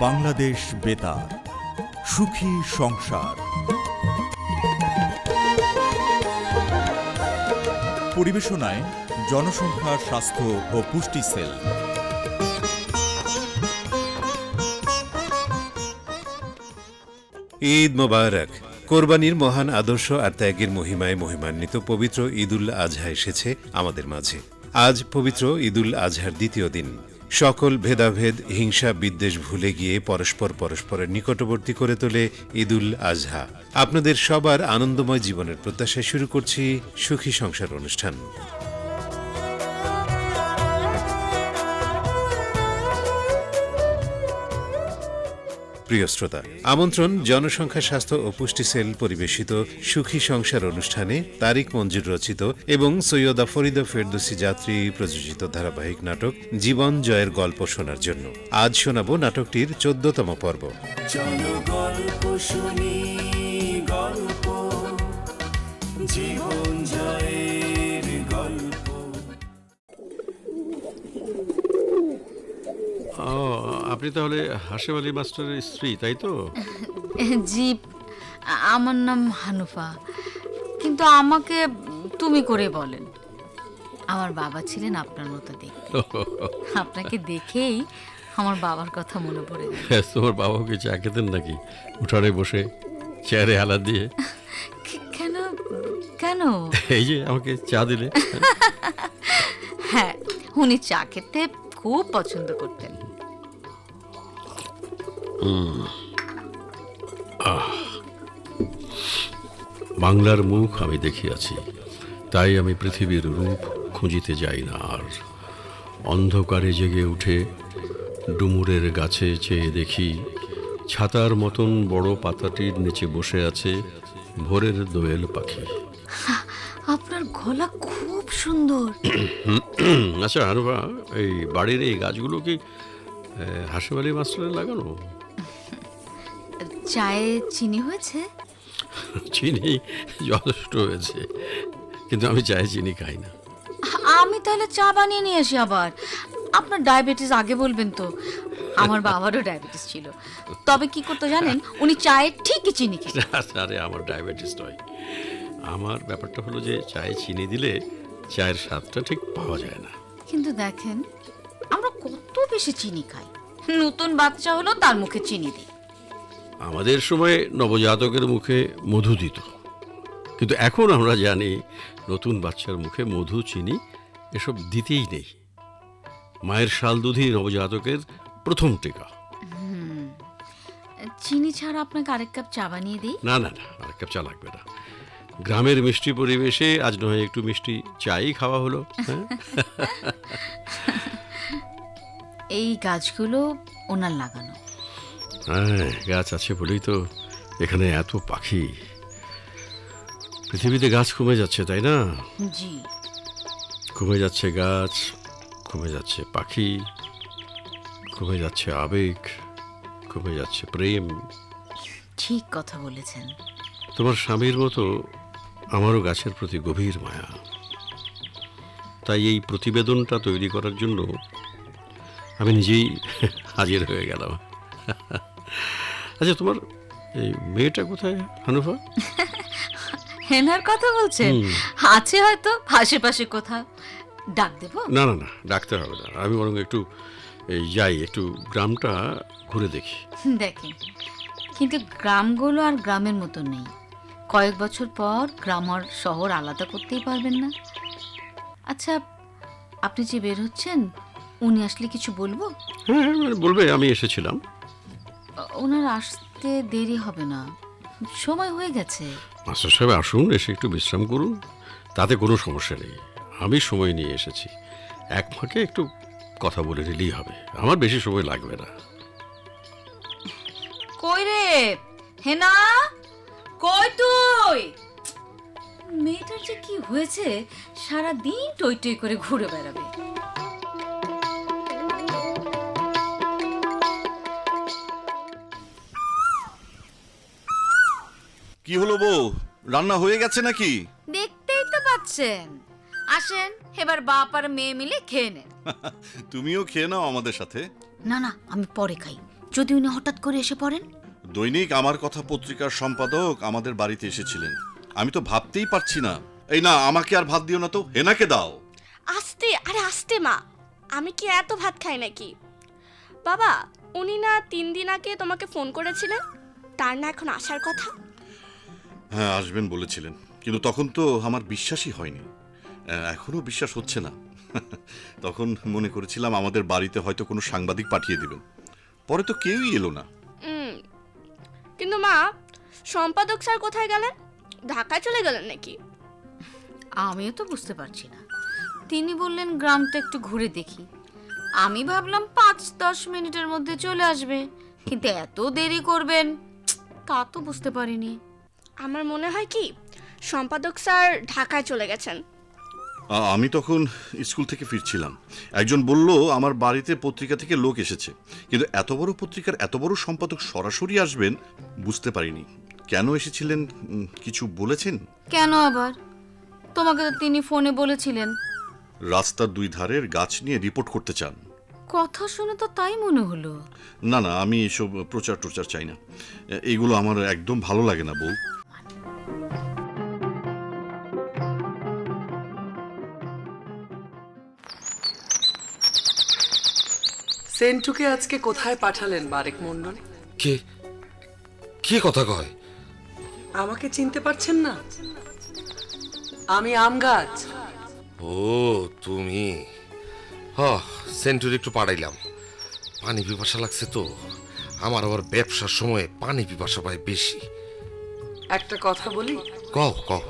বাংলাদেশ বেতার, সুখী সংসার। পরিবেশনায় জনসংখ্যা, স্বাস্থ্য ও পুষ্টি সেল। ঈদ মোবারক। কোরবানির মহান আদর্শ আর ত্যাগের মহিমায় মহিমান্বিত পবিত্র ঈদুল আজহা এসেছে আমাদের মাঝে। আজ পবিত্র ঈদুল আজহার দ্বিতীয় দিন। সকল ভেদাভেদ, হিংসা, বিদ্বেষ ভুলে গিয়ে পরস্পরের নিকটবর্তী করে তোলে ঈদুল আজহা। আপনাদের সবার আনন্দময় জীবনের প্রত্যাশায় শুরু করছি সুখী সংসার অনুষ্ঠান। প্রিয় শ্রোতা, আমন্ত্রণ জনসংখ্যা, স্বাস্থ্য ও পুষ্টি সেল পরিবেশিত সুখী সংসার অনুষ্ঠানে তারিক মঞ্জুর রচিত এবং সৈয়দা ফরিদা ফেরদৌসী যাত্রী প্রযোজিত ধারাবাহিক নাটক জীবন জয়ের গল্প শোনার জন্য। আজ শোনাব নাটকটির 14তম পর্ব। জীবন জয়ের গল্প। আপনি তাহলে হাশেম আলী মাস্টারের স্ত্রী, তাই তো? জি, আমার নাম হানুফা, কিন্তু আমাকে তুমি করে বলেন। আমার বাবা ছিলেন আপনার মতো দেখতে। আপনাকে দেখেই আমার বাবার কথা মনে পড়ে গেল। তোমার বাবাকে চা খেতেন নাকি উঠানে বসে, চেয়ারে হালা দিয়ে? কেন কেন? এই যে আমাকে চা দিলে। হ্যাঁ, উনি চা খেতে খুব পছন্দ করতেন। বাংলার মুখ আমি দেখিয়াছি, তাই আমি পৃথিবীর রূপ খুঁজিতে যাই না আর। অন্ধকারে জেগে উঠে ডুমুরের গাছে চেয়ে দেখি, ছাতার মতন বড় পাতাটির নিচে বসে আছে ভোরের দোয়েল পাখি। আপনার গলা খুব সুন্দর। আচ্ছা হানুফা, এই বাড়ির এই গাছগুলো কি হাশেম আলী মাস্টারের লাগানো? চায়ে চিনি হয়েছে? চিনি যথেষ্ট হয়েছে, কিন্তু আমি চায়ে চিনি খাই না। আমি তাহলে চা বানিয়ে নিয়ে আসি আবার। আপনার ডায়াবেটিস আগে বলবেন তো। আমার বাবারও ডায়াবেটিস ছিল, তবে কি করতো জানেন, উনি চায়ে ঠিকই চিনি খেতেন। আরে আমার ডায়াবেটিস নয়, আমার ব্যাপারটা হলো যে চায়ে চিনি দিলে চায়ের স্বাদটা ঠিক পাওয়া যায় না। কিন্তু দেখেন, আমরা কত বেশি চিনি খাই। নতুন বাচ্চা হলো তার মুখে চিনি দিই। আমাদের সময় নবজাতকের মুখে মধু দিত, কিন্তু এখন আমরা জানি নতুন বাচ্চার মুখে মধু, চিনি এসব দিতেই নেই। মায়ের শাল দুধই নবজাতকের প্রথম টিকা। চিনি ছাড়া আপনাকে আরেক কাপ চা বানিয়ে দিই? না না না, আরেক কাপ চা লাগবে না। গ্রামের মিষ্টি পরিবেশে আজ নয় একটু মিষ্টি চাই খাওয়া হলো। এই গাছগুলো ওনার লাগানো? হ্যাঁ, গাছ আছে বলেই তো এখানে এত পাখি। পৃথিবীতে গাছ কমে যাচ্ছে, তাই না? জি, কমে যাচ্ছে গাছ, কমে যাচ্ছে পাখি, কমে যাচ্ছে আবেগ, কমে যাচ্ছে প্রেম। ঠিক কথা বলেছেন। তোমার স্বামীর মতো আমারও গাছের প্রতি গভীর মায়া। তাই এই প্রতিবেদনটা তৈরি করার জন্য আমি নিজেই হাজির হয়ে গেলাম। আচ্ছা, তোমার এই মেয়েটা কোথায় হানুফা? হেনার কথা বলছেন? আছে হয়তো আশেপাশে কোথাও। ডাক দেব? না না না, ডাকতে হবে না। আমি বরং একটু যাই, একটু গ্রামটা ঘুরে দেখি। দেখেন, কিন্তু গ্রামগুলো আর গ্রামের মতো নেই। কয়েক বছর পর গ্রাম আর শহর আলাদা করতেই পারবেন না। আচ্ছা, আপনি যে বের হচ্ছেন, উনি আসলে কিছু বলবো? হ্যাঁ, বলবে আমি এসেছিলাম। ওনার আসতে দেরি হবে না, সময় হয়ে গেছে। মাস্টার সাহেব আসুন, এসে একটু বিশ্রাম করুন, তাতে কোনো সমস্যা নেই। আমি সময় নিয়ে এসেছি, এক ফাঁকে একটু কথা বলে নিলেই হবে। আমার বেশি সময় লাগবে না। কই রে হেনা, কই তুই? মেয়েটার যে কি হয়েছে, সারাদিন টই টই করে ঘুরে বেড়াবে। কি হলো বউ, রান্না হয়ে গেছে নাকি? দেখতেই তো পাচ্ছেন। আসেন, এবার বাপ আর মেয়ে মিলে খেয়ে নেন। তুমিও খেয়ে নাও আমাদের সাথে। না না, আমি পরে খাই, যদি উনি হঠাৎ করে এসে পড়েন? দৈনিক আমার কথা পত্রিকার সম্পাদক আমাদের বাড়িতে এসেছিলেন। আমি তো ভাবতেই পারছি না। এই না, আমাকে আর ভাত দিও না তো, হেনাকে দাও। আস্তে, আরে আস্তে মা, আমি কি এত ভাত খাই নাকি? বাবা, উনি না 3 দিন আগে তোমাকে ফোন করেছিলেন, তার না এখন আসার কথা? হ্যাঁ, আসবেন বলেছিলেন, কিন্তু তখন তো আমার বিশ্বাসই হয়নি। এখনো বিশ্বাস হচ্ছে না। তখন মনে করেছিলাম আমাদের বাড়িতে হয়তো কোনো সাংবাদিক পাঠিয়ে দিবেন। পরে তো কেউই এলো না। কিন্তু মা, সম্পাদক স্যার কোথায় গেলেন? ঢাকায় চলে গেলেন নাকি? আমিও তো বুঝতে পারছি না। তিনি বললেন গ্রামটা একটু ঘুরে দেখি। আমি ভাবলাম 5-10 মিনিটের মধ্যে চলে আসবে, কিন্তু এত দেরি করবেন তা তো বুঝতে পারিনি। আমার মনে হয় কি সম্পাদক স্যার ঢাকায় চলে গেছেন। আমি তখন স্কুল থেকে ফিরছিলাম, একজন বলল আমার বাড়িতে পত্রিকা থেকে লোক এসেছে, কিন্তু এত বড় পত্রিকার এত বড় সম্পাদক সরাসরি আসবেন বুঝতে পারিনি। কেন এসেছিলেন কিছু বলেছেন? কেন আবার? তোমাকে তো তিনি ফোনে বলেছিলেন রাস্তার 2 ধারের গাছ নিয়ে রিপোর্ট করতে চান। কথা শুনে তো তাই মনে হলো। না না, আমি এসব প্রচার টোচার চাই না, এগুলো আমার একদম ভালো লাগে না বউ। সেন্টুকে আজকে কোথায় পাঠালেন বারেক মন্ডল? কে কে কথা কয়? আমাকে চিনতে পারছেন না? আমি আম গাছ। ও তুমি? সেন্টুরি একটু পাড়াইলাম, পানি পিপাসা লাগছে তো। আমার আবার ব্যবসার সময় পানি পিপাসা পায় বেশি। একটা কথা বলি? কও কও।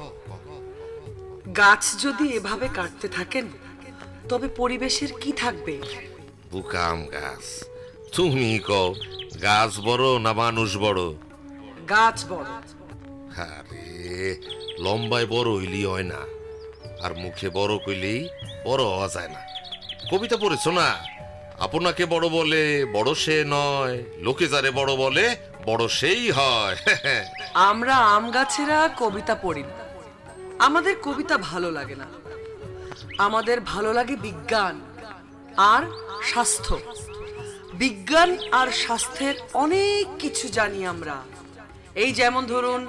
গাছ যদি এভাবে কাটতে থাকেন তবে পরিবেশের কি থাকবে? বুকাম গাছ। তুমি কও, গাছ বড় না মানুষ বড়? গাছ বড়। আরে লম্বায় বড় হইলি হয় না, আর মুখে বড় কইলেই বড় হওয়া যায় না। কবিতা পড়েছো না? আপনাকে বড় বলে বড় সে নয়, লোকে যারে বড় বলে বড় সেই হয়। আমরা আম গাছেরা কবিতা পড়ি না, আমাদের কবিতা ভালো লাগে না। আমাদের ভালো লাগে বিজ্ঞান আর স্বাস্থ্য। বিজ্ঞান আর স্বাস্থ্যের অনেক কিছু জানি আমরা। এই যেমন ধরুন,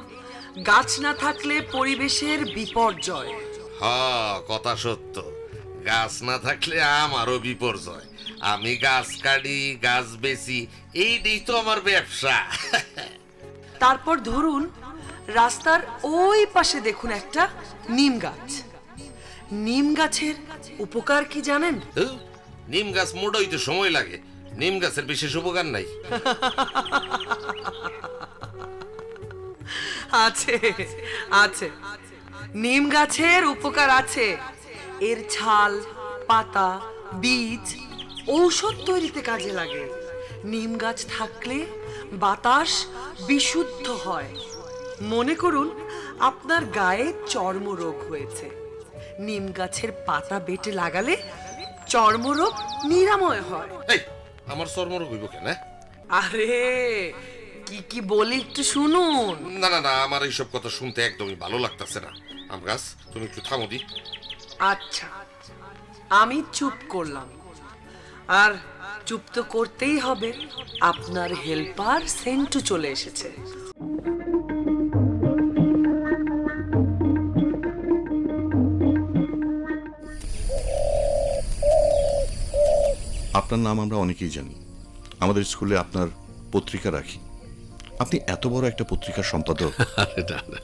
গাছ না থাকলে পরিবেশের বিপর্যয়। হ্যাঁ, কথা সত্য। গাছ না থাকলে আমারও বিপর্যয়। আমি গাছ কাটি, গাছ বেচি, এইটাই তো আমার ব্যবসা। তারপর ধরুন, রাস্তার ওই পাশে দেখুন একটা নিম গাছ। নিম গাছের উপকার কি জানেন? নিম গাছ মোটা হইতে সময় লাগে, নিম গাছের বিশেষ উপকার নাই। আছে আছে, নিম গাছের উপকার আছে। এর ছাল, পাতা, বীজ ঔষধ তৈরিতে কাজে লাগে। নিম গাছ থাকলে বাতাস বিশুদ্ধ হয়। মনে করুন আপনার গায়ে চর্মরোগ হয়েছে, নিম গাছের পাতা বেটে লাগালে চর্মরোগ নিরাময় হয়। এই, আমার চর্মরোগ হইব কেন? আরে কি কি বলি একটু শুনুন। না না না, আমার এইসব কথা শুনতে একদমই ভালো লাগতেছে না। আম গাছ, তুমি একটু থামো দি। আচ্ছা, আমি চুপ করলাম, আর চুপ তো করতেই হবে। আপনার হেল্পার সেন্টু চলে এসেছে। আপনার নাম আমরা অনেকেই জানি, আমাদের স্কুলে আপনার পত্রিকা রাখি। আপনি এত বড় একটা পত্রিকার সম্পাদক। আরে না না,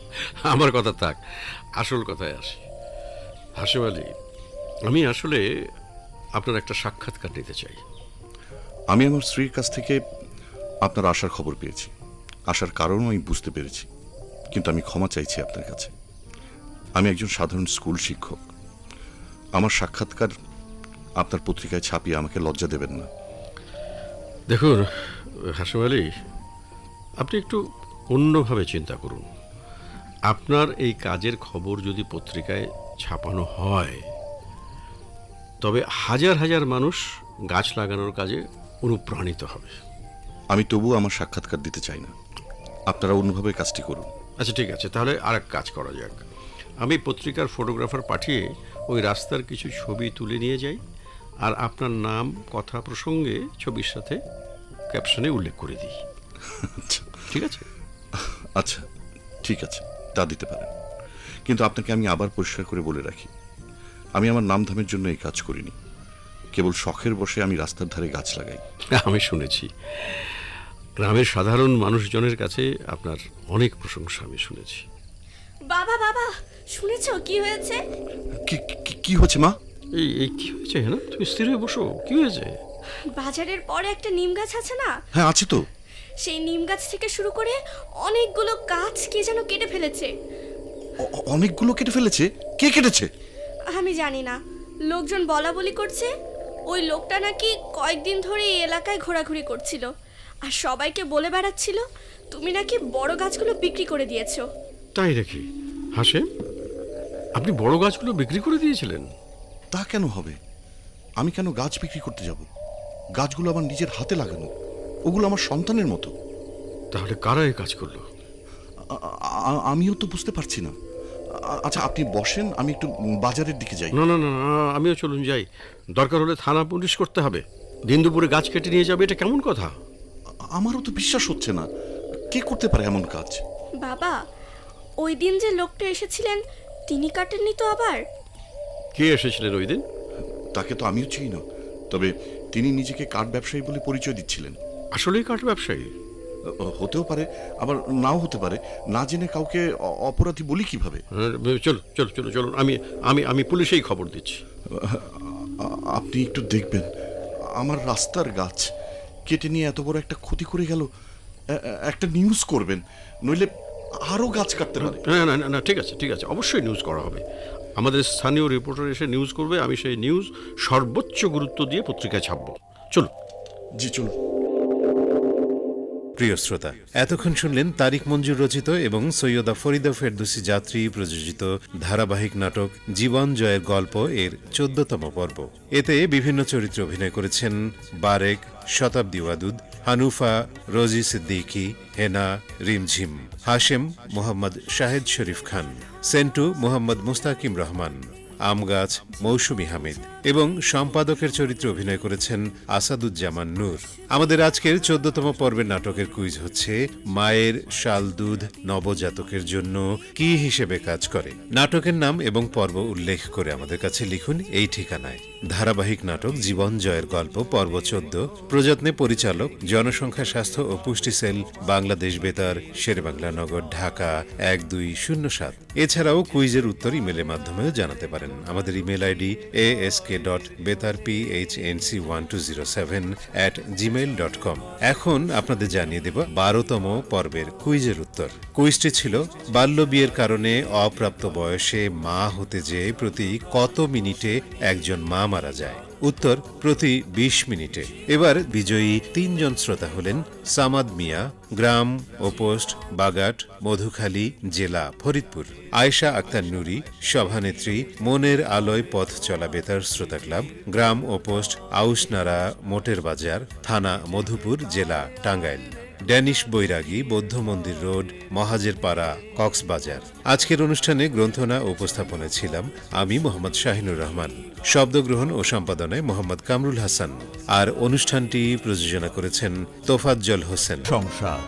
আমার কথা থাক, আসল কথায় আসি। হাশেম আলী, আমি আসলে আপনার একটা সাক্ষাৎকার নিতে চাই। আমি আমার স্ত্রীর কাছ থেকে আপনার আসার খবর পেয়েছি, আসার কারণও আমি বুঝতে পেরেছি, কিন্তু আমি ক্ষমা চাইছি আপনার কাছে। আমি একজন সাধারণ স্কুল শিক্ষক। আমার সাক্ষাৎকার আপনার পত্রিকায় ছাপিয়ে আমাকে লজ্জা দেবেন না। দেখুন হাশেম আলী, আপনি একটু অন্যভাবে চিন্তা করুন। আপনার এই কাজের খবর যদি পত্রিকায় ছাপানো হয়, তবে হাজার হাজার মানুষ গাছ লাগানোর কাজে অনুপ্রাণিত হবে। আমি তবুও আমার সাক্ষাৎকার দিতে চাই না, আপনারা অন্যভাবে কাজটি করুন। আচ্ছা ঠিক আছে, তাহলে আর এক কাজ করা যাক। আমি পত্রিকার ফটোগ্রাফার পাঠিয়ে ওই রাস্তার কিছু ছবি তুলে নিয়ে যাই, আর আপনার নাম কথা প্রসঙ্গে ছবির সাথে ক্যাপশনে উল্লেখ করে দিই। ঠিক আছে? আচ্ছা, ঠিক আছে, তা দিতে পারেন। কিন্তু আপনাকে আমি আবার পরিষ্কার করে বলে রাখি, আমি আমার নামধামের জন্য এই কাজ করিনি। কেবল শখের বসে আমি রাস্তার ধারে গাছ লাগাই। আমি শুনেছি গ্রামের সাধারণ মানুষজনের কাছে আপনার অনেক প্রশংসা আমি শুনেছি। বাবা বাবা, শুনেছো কি হয়েছে? কি হচ্ছে মা? এই কি হয়েছে? না, তুমি স্থির হয়ে বসো। কি হয়েছে? বাজারের পরে একটা নিম গাছ আছে না? হ্যাঁ, আছে তো। সেই নিম গাছ থেকে শুরু করে অনেকগুলো গাছ কে যেন কেটে ফেলেছে। অনেকগুলো কেটে ফেলেছে? কে কেটেছে? আমি জানি না, লোকজন বলা বলি করছে ওই লোকটা নাকি কয়েকদিন ধরে এই এলাকায় ঘোরাঘুরি করছিল, আর সবাইকে বলে বেড়াচ্ছিল তুমি নাকি বড় গাছগুলো বিক্রি করে দিয়েছো। তাই নাকি? হাসেম, আপনি বড় গাছগুলো বিক্রি করে দিয়েছিলেন? তা কেন হবে? আমি কেন গাছ বিক্রি করতে যাব? গাছগুলো আমার নিজের হাতে লাগানো, ওগুলো আমার সন্তানের মতো। তাহলে কারা এই কাজ করলো? আমিও তো বুঝতে পারছি না। আচ্ছা, আপনি বসেন, আমি একটু বাজারের দিকে যাই। না না না, আমিও চলুন যাই। দরকার হলে থানা পুলিশ করতে হবে। দিন দুপুরে গাছ কেটে নিয়ে যাবে, এটা কেমন কথা? আমারও তো বিশ্বাস হচ্ছে না, কে করতে পারে এমন কাজ? বাবা, ওই দিন যে লোকটা এসেছিলেন তিনি কাটেননি তো আবার? কে এসেছিলেন ওই দিন? তাকে তো আমিও চিনি না, তবে তিনি নিজেকে কাঠ ব্যবসায়ী বলে পরিচয় দিচ্ছিলেন। আসলেই কাঠ ব্যবসায়ী? হতেও পারে, আবার নাও হতে পারে। না জেনে কাউকে অপরাধী বলি কিভাবে? চলো চলো চলো চলো, আমি আমি আমি পুলিশেই খবর দিচ্ছি। আপনি একটু দেখবেন, আমার রাস্তার গাছ কেটে নিয়ে এত বড় একটা ক্ষতি করে গেল। একটা নিউজ করবেন, নইলে আরো গাছ কাটতে পারে। না না না, ঠিক আছে ঠিক আছে, অবশ্যই নিউজ করা হবে। আমাদের স্থানীয় রিপোর্টার এসে নিউজ করবে, আমি সেই নিউজ সর্বোচ্চ গুরুত্ব দিয়ে পত্রিকায় ছাপবো। চলো। জি চলুন। প্রিয় শ্রোতা, এতক্ষণ শুনলেন তারিক মঞ্জুর রচিত এবং সৈয়দা ফরিদা ফেরদৌসী যাত্রী প্রযোজিত ধারাবাহিক নাটক জীবন জয়ের গল্প এর 14তম পর্ব। এতে বিভিন্ন চরিত্রে অভিনয় করেছেন বারেক, শতাব্দী ওয়াদুদ, হানুফা, রোজি সিদ্দিকী, হেনা, রিমঝিম, হাশেম মোহাম্মদ শাহেদ শরীফ খান, সেন্টু মোহাম্মদ মুস্তাকিম রহমান, আমগাছ মৌসুমী হামিদ এবং সম্পাদকের চরিত্রে অভিনয় করেছেন আসাদুজ্জামান নূর। আমাদের আজকের 14তম পর্বের নাটকের কুইজ হচ্ছে মায়ের শাল দুধ নবজাতকের জন্য কি হিসেবে কাজ করে। নাটকের নাম এবং পর্ব উল্লেখ করে আমাদের কাছে লিখুন এই ঠিকানায়। ধারাবাহিক নাটক জীবন জয়ের গল্প পর্ব 14, প্রযত্নে পরিচালক জনসংখ্যা স্বাস্থ্য ও পুষ্টি সেল, বাংলাদেশ বেতার, শেরেবাংলা নগর, ঢাকা 1207। এছাড়াও কুইজের উত্তর ইমেলের মাধ্যমেও জানাতে পারেন। আমাদের ইমেল আইডি ask.betarph1207@gmail.com। এখন আপনাদের জানিয়ে দেব 12তম পর্বের কুইজের উত্তর। কুইজটি ছিল বাল্য বিয়ের কারণে অপ্রাপ্ত বয়সে মা হতে যেয়ে প্রতি কত মিনিটে একজন মা মারা যায়? উত্তর প্রতি 20 মিনিটে। এবার বিজয়ী 3 জন শ্রোতা হলেন সামাদ মিয়া, গ্রাম ও পোস্ট বাগাট, মধুখালী, জেলা ফরিদপুর; আয়েশা আক্তার নুরি, সভানেত্রী, মনের আলোয় পথ চলা বেতার শ্রোতা ক্লাব, গ্রাম ও পোস্ট আউশনারা, মোটের বাজার, থানা মধুপুর, জেলা টাঙ্গাইল; ড্যানিশ বৈরাগী, বৌদ্ধ মন্দির রোড, মহাজের পাড়া, কক্সবাজার। আজকের অনুষ্ঠানে গ্রন্থনা ও উপস্থাপনায় ছিলাম আমি মোহাম্মদ শাহিনুর রহমান, শব্দগ্রহণ ও সম্পাদনায় মোহাম্মদ কামরুল হাসান, আর অনুষ্ঠানটি প্রযোজনা করেছেন তোফাজ্জল হোসেন। সংসার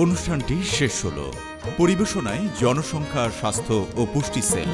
অনুষ্ঠানটি শেষ হলো। পরিবেশনায় জনসংখ্যা স্বাস্থ্য ও পুষ্টি সেল।